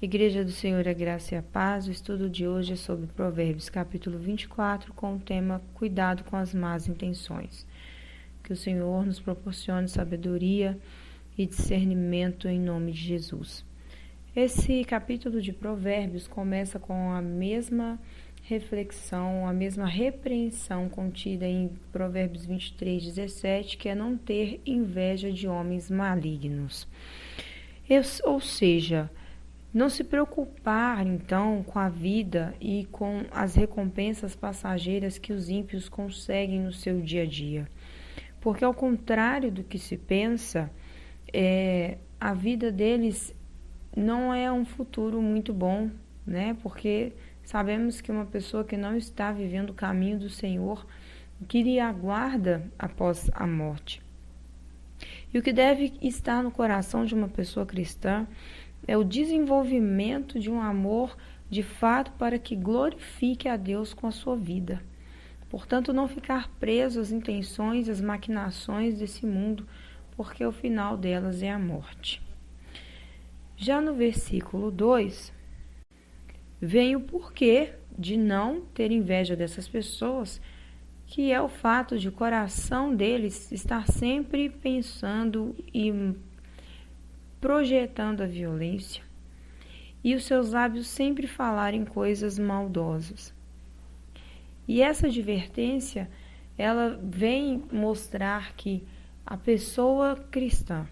Igreja do Senhor, a graça e a paz. O estudo de hoje é sobre Provérbios, capítulo 24, com o tema Cuidado com as más intenções. Que o Senhor nos proporcione sabedoria e discernimento em nome de Jesus. Esse capítulo de Provérbios começa com a mesma reflexão, a mesma repreensão contida em Provérbios 23, 17, que é não ter inveja de homens malignos. Ou seja, não se preocupar, então, com a vida e com as recompensas passageiras que os ímpios conseguem no seu dia a dia. Porque, ao contrário do que se pensa, a vida deles não é um futuro muito bom, né? Porque sabemos que uma pessoa que não está vivendo o caminho do Senhor, o que lhe aguarda após a morte. E o que deve estar no coração de uma pessoa cristã é o desenvolvimento de um amor de fato para que glorifique a Deus com a sua vida. Portanto, não ficar preso às intenções, às maquinações desse mundo, porque o final delas é a morte. Já no versículo 2, vem o porquê de não ter inveja dessas pessoas, que é o fato de o coração deles estar sempre pensando e projetando a violência, e os seus lábios sempre falarem coisas maldosas. E essa advertência, ela vem mostrar que a pessoa cristã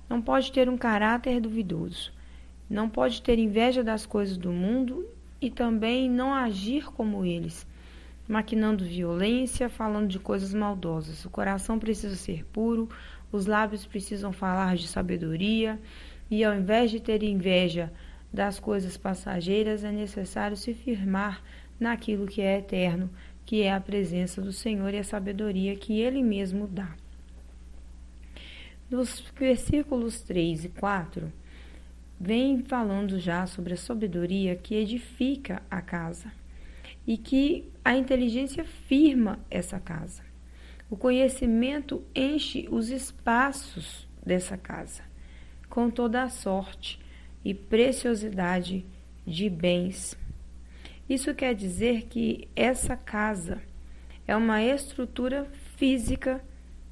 não pode ter um caráter duvidoso, não pode ter inveja das coisas do mundo e também não agir como eles, maquinando violência, falando de coisas maldosas. O coração precisa ser puro, os lábios precisam falar de sabedoria, e ao invés de ter inveja das coisas passageiras, é necessário se firmar naquilo que é eterno, que é a presença do Senhor e a sabedoria que Ele mesmo dá. Nos versículos 3 e 4, vem falando já sobre a sabedoria que edifica a casa e que a inteligência firma essa casa. O conhecimento enche os espaços dessa casa, com toda a sorte e preciosidade de bens. Isso quer dizer que essa casa é uma estrutura física,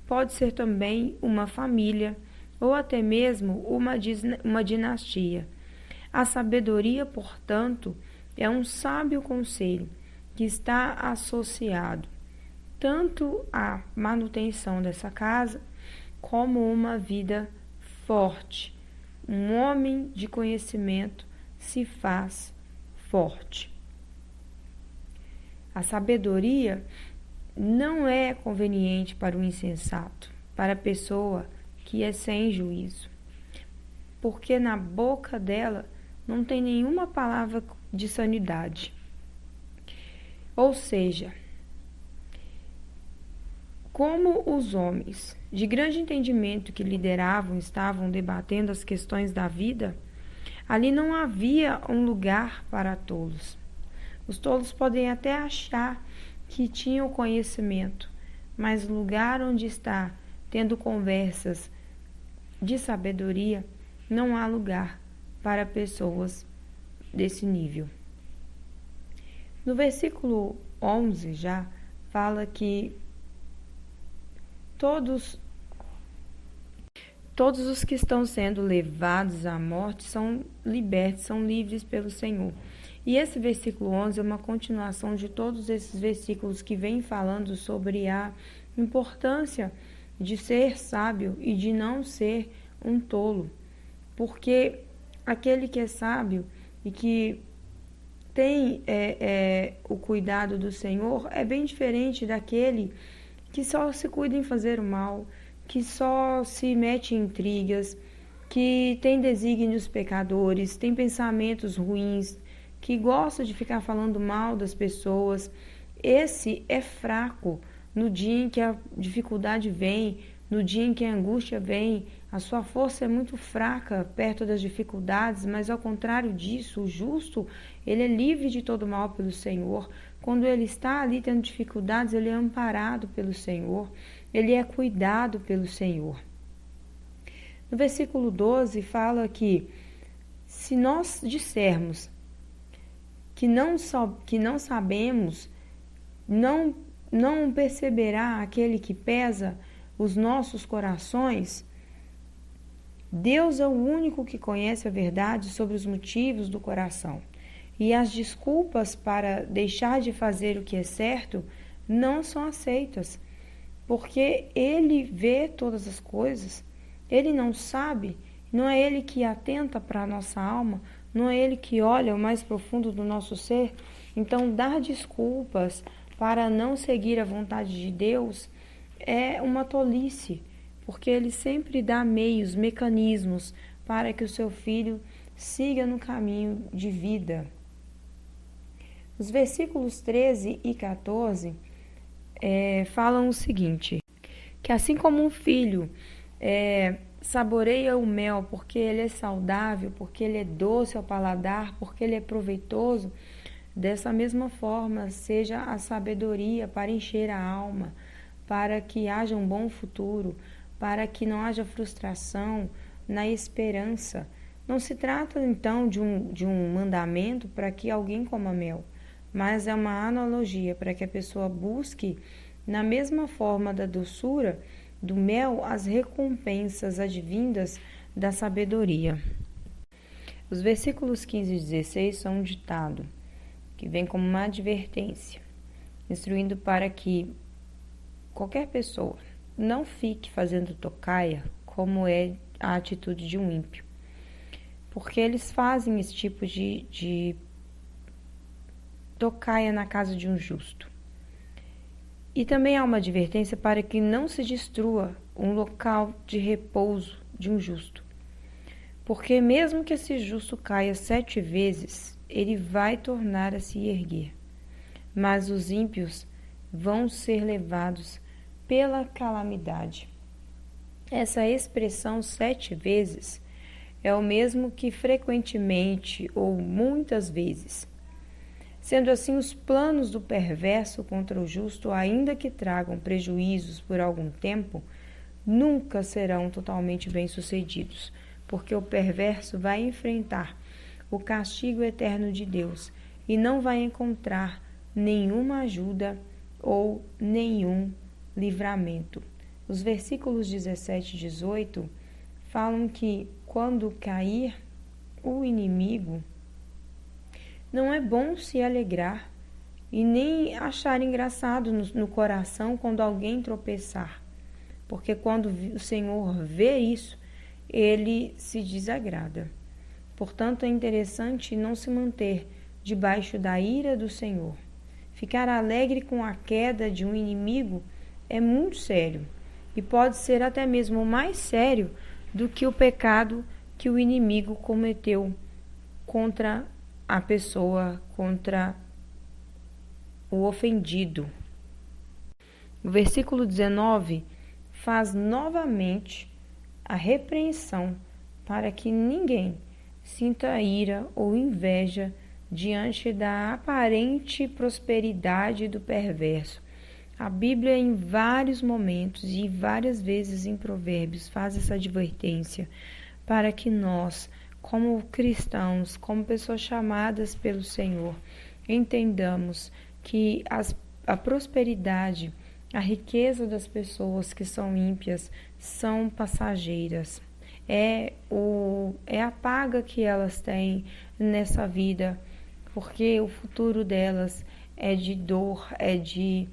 pode ser também uma família, ou até mesmo uma dinastia. A sabedoria, portanto, é um sábio conselho que está associado tanto à manutenção dessa casa, como uma vida forte. Um homem de conhecimento se faz forte. A sabedoria não é conveniente para o insensato, para a pessoa que é sem juízo, porque na boca dela não tem nenhuma palavra de sanidade. Ou seja, como os homens de grande entendimento que lideravam estavam debatendo as questões da vida, ali não havia um lugar para tolos. Os tolos podem até achar que tinham conhecimento, mas o lugar onde está tendo conversas de sabedoria, não há lugar para pessoas desse nível. No versículo 11 já fala que todos os que estão sendo levados à morte são libertos, são livres pelo Senhor. E esse versículo 11 é uma continuação de todos esses versículos que vêm falando sobre a importância de ser sábio e de não ser um tolo. Porque aquele que é sábio e que tem o cuidado do Senhor é bem diferente daquele que só se cuida em fazer o mal, que só se mete em intrigas, que tem desígnios pecadores, tem pensamentos ruins, que gosta de ficar falando mal das pessoas. Esse é fraco no dia em que a dificuldade vem, no dia em que a angústia vem. A sua força é muito fraca perto das dificuldades, mas ao contrário disso, o justo, ele é livre de todo mal pelo Senhor. Quando ele está ali tendo dificuldades, ele é amparado pelo Senhor, ele é cuidado pelo Senhor. No versículo 12 fala que se nós dissermos que não sabemos, não perceberá aquele que pesa os nossos corações? Deus é o único que conhece a verdade sobre os motivos do coração. E as desculpas para deixar de fazer o que é certo não são aceitas, porque Ele vê todas as coisas, Ele não sabe, não é Ele que atenta para a nossa alma, não é Ele que olha o mais profundo do nosso ser. Então, dar desculpas para não seguir a vontade de Deus é uma tolice, porque Ele sempre dá meios, mecanismos para que o seu filho siga no caminho de vida. Os versículos 13 e 14 falam o seguinte, que assim como um filho saboreia o mel porque ele é saudável, porque ele é doce ao paladar, porque ele é proveitoso, dessa mesma forma seja a sabedoria para encher a alma, para que haja um bom futuro, para que não haja frustração na esperança. Não se trata então de um mandamento para que alguém coma mel, mas é uma analogia para que a pessoa busque, na mesma forma da doçura do mel, as recompensas advindas da sabedoria. Os versículos 15 e 16 são um ditado, que vem como uma advertência, instruindo para que qualquer pessoa não fique fazendo tocaia, como é a atitude de um ímpio, porque eles fazem esse tipo de tocaia na casa de um justo. E também há uma advertência para que não se destrua um local de repouso de um justo, porque mesmo que esse justo caia 7 vezes, ele vai tornar a se erguer, mas os ímpios vão ser levados pela calamidade. Essa expressão 7 vezes é o mesmo que frequentemente ou muitas vezes. Sendo assim, os planos do perverso contra o justo, ainda que tragam prejuízos por algum tempo, nunca serão totalmente bem-sucedidos, porque o perverso vai enfrentar o castigo eterno de Deus e não vai encontrar nenhuma ajuda ou nenhum livramento. Os versículos 17 e 18 falam que quando cair o inimigo, não é bom se alegrar e nem achar engraçado no coração quando alguém tropeçar, porque quando o Senhor vê isso, Ele se desagrada. Portanto, é interessante não se manter debaixo da ira do Senhor. Ficar alegre com a queda de um inimigo é muito sério e pode ser até mesmo mais sério do que o pecado que o inimigo cometeu contra a pessoa, contra o ofendido. O versículo 19 faz novamente a repreensão para que ninguém sinta ira ou inveja diante da aparente prosperidade do perverso. A Bíblia, em vários momentos e várias vezes em Provérbios, faz essa advertência para que nós, como cristãos, como pessoas chamadas pelo Senhor, entendamos que a prosperidade, a riqueza das pessoas que são ímpias são passageiras. É a paga que elas têm nessa vida, porque o futuro delas é de dor, é de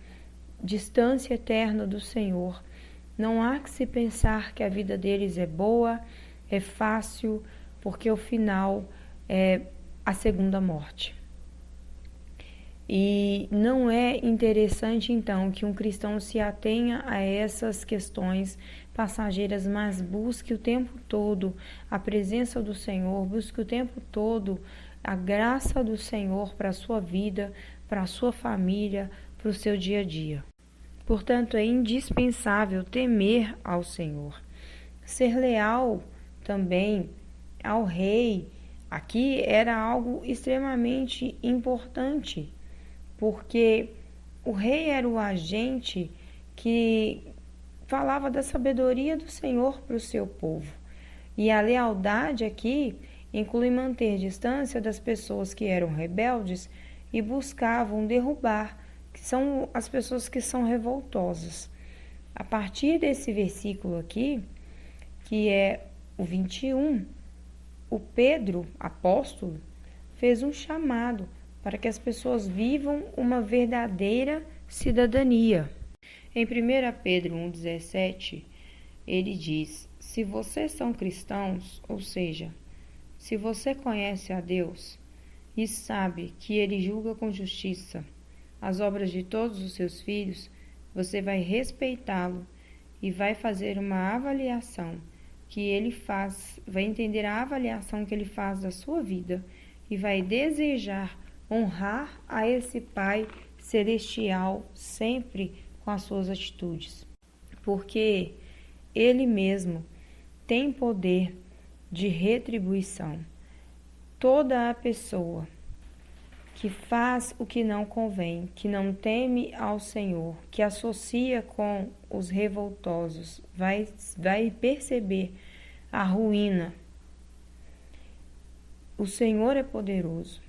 distância eterna do Senhor. Não há que se pensar que a vida deles é boa, é fácil, porque o final é a segunda morte. E não é interessante, então, que um cristão se atenha a essas questões passageiras, mas busque o tempo todo a presença do Senhor, busque o tempo todo a graça do Senhor para a sua vida, para a sua família, para o seu dia a dia. Portanto, é indispensável temer ao Senhor. Ser leal também ao rei, aqui era algo extremamente importante, porque o rei era o agente que falava da sabedoria do Senhor para o seu povo. E a lealdade aqui inclui manter distância das pessoas que eram rebeldes e buscavam derrubar, que são as pessoas que são revoltosas. A partir desse versículo aqui, que é o 21, o Pedro, apóstolo, fez um chamado para que as pessoas vivam uma verdadeira cidadania. Em 1 Pedro 1,17, ele diz: se vocês são cristãos, ou seja, se você conhece a Deus e sabe que Ele julga com justiça as obras de todos os seus filhos, você vai respeitá-lo e vai fazer uma avaliação que ele faz, vai entender a avaliação que ele faz da sua vida e vai desejar honrar a esse Pai celestial sempre com as suas atitudes, porque Ele mesmo tem poder de retribuição. Toda a pessoa que faz o que não convém, que não teme ao Senhor, que associa com os revoltosos, vai perceber a ruína. O Senhor é poderoso.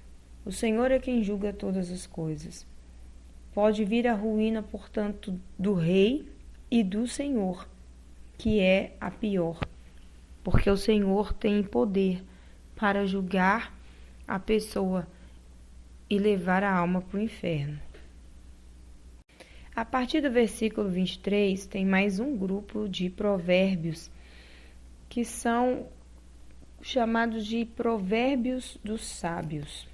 O Senhor é quem julga todas as coisas. Pode vir a ruína, portanto, do rei e do Senhor, que é a pior, porque o Senhor tem poder para julgar a pessoa e levar a alma para o inferno. A partir do versículo 23, tem mais um grupo de provérbios que são chamados de provérbios dos sábios.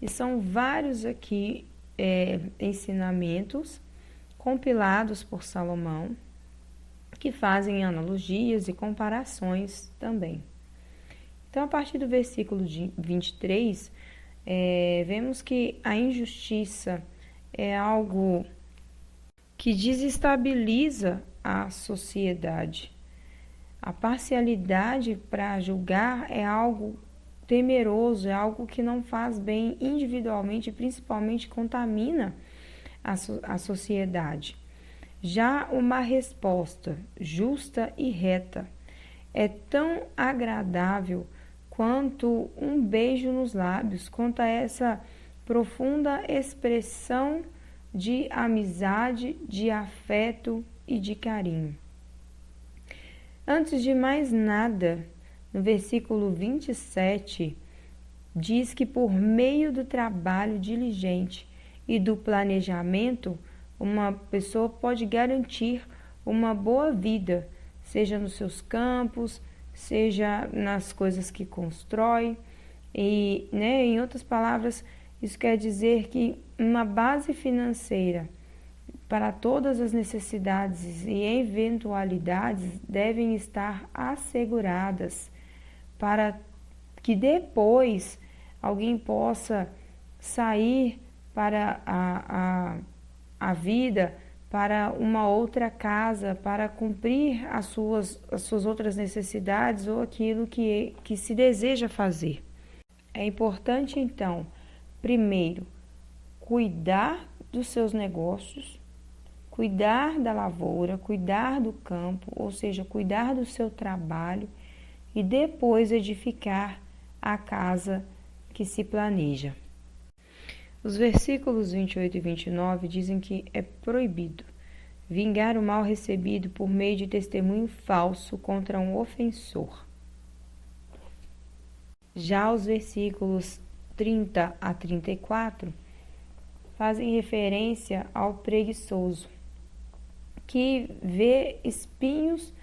E são vários aqui ensinamentos compilados por Salomão, que fazem analogias e comparações também. Então, a partir do versículo 23, vemos que a injustiça é algo que desestabiliza a sociedade. A parcialidade para julgar é algo temeroso, é algo que não faz bem individualmente e principalmente contamina a sociedade. Já uma resposta justa e reta é tão agradável quanto um beijo nos lábios, quanto a essa profunda expressão de amizade, de afeto e de carinho. Antes de mais nada, no versículo 27, diz que por meio do trabalho diligente e do planejamento, uma pessoa pode garantir uma boa vida, seja nos seus campos, seja nas coisas que constrói. E, em outras palavras, isso quer dizer que uma base financeira para todas as necessidades e eventualidades devem estar asseguradas para que depois alguém possa sair para a vida, para uma outra casa, para cumprir as suas outras necessidades ou aquilo que se deseja fazer. É importante, então, primeiro, cuidar dos seus negócios, cuidar da lavoura, cuidar do campo, ou seja, cuidar do seu trabalho e depois edificar a casa que se planeja. Os versículos 28 e 29 dizem que é proibido vingar o mal recebido por meio de testemunho falso contra um ofensor. Já os versículos 30 a 34 fazem referência ao preguiçoso, que vê espinhos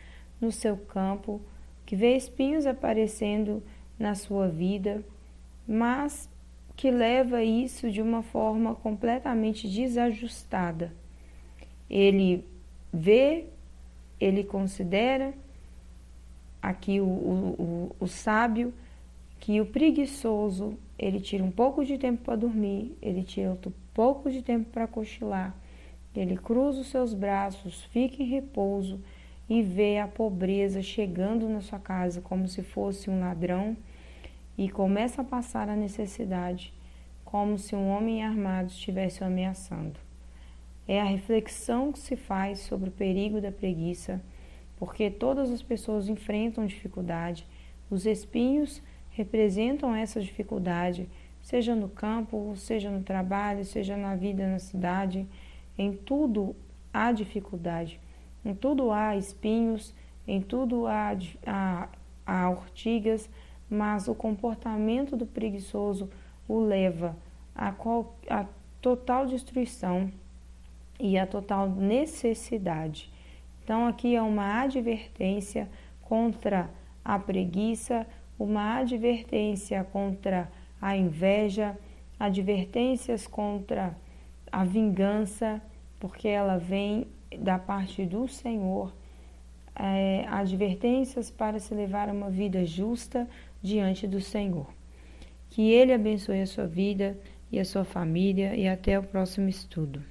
no seu campo, que vê espinhos aparecendo na sua vida, mas que leva isso de uma forma completamente desajustada. Ele vê, ele considera, aqui o sábio, que o preguiçoso, ele tira um pouco de tempo para dormir, ele tira outro pouco de tempo para cochilar, ele cruza os seus braços, fica em repouso e vê a pobreza chegando na sua casa como se fosse um ladrão e começa a passar a necessidade, como se um homem armado estivesse o ameaçando. É a reflexão que se faz sobre o perigo da preguiça, porque todas as pessoas enfrentam dificuldade. Os espinhos representam essa dificuldade, seja no campo, seja no trabalho, seja na vida na cidade. Em tudo há dificuldade, em tudo há espinhos, em tudo há ortigas, mas o comportamento do preguiçoso o leva a total destruição e a total necessidade. Então aqui é uma advertência contra a preguiça, uma advertência contra a inveja, advertências contra a vingança, porque ela vem da parte do Senhor, advertências para se levar uma vida justa diante do Senhor. Que Ele abençoe a sua vida e a sua família, e até o próximo estudo.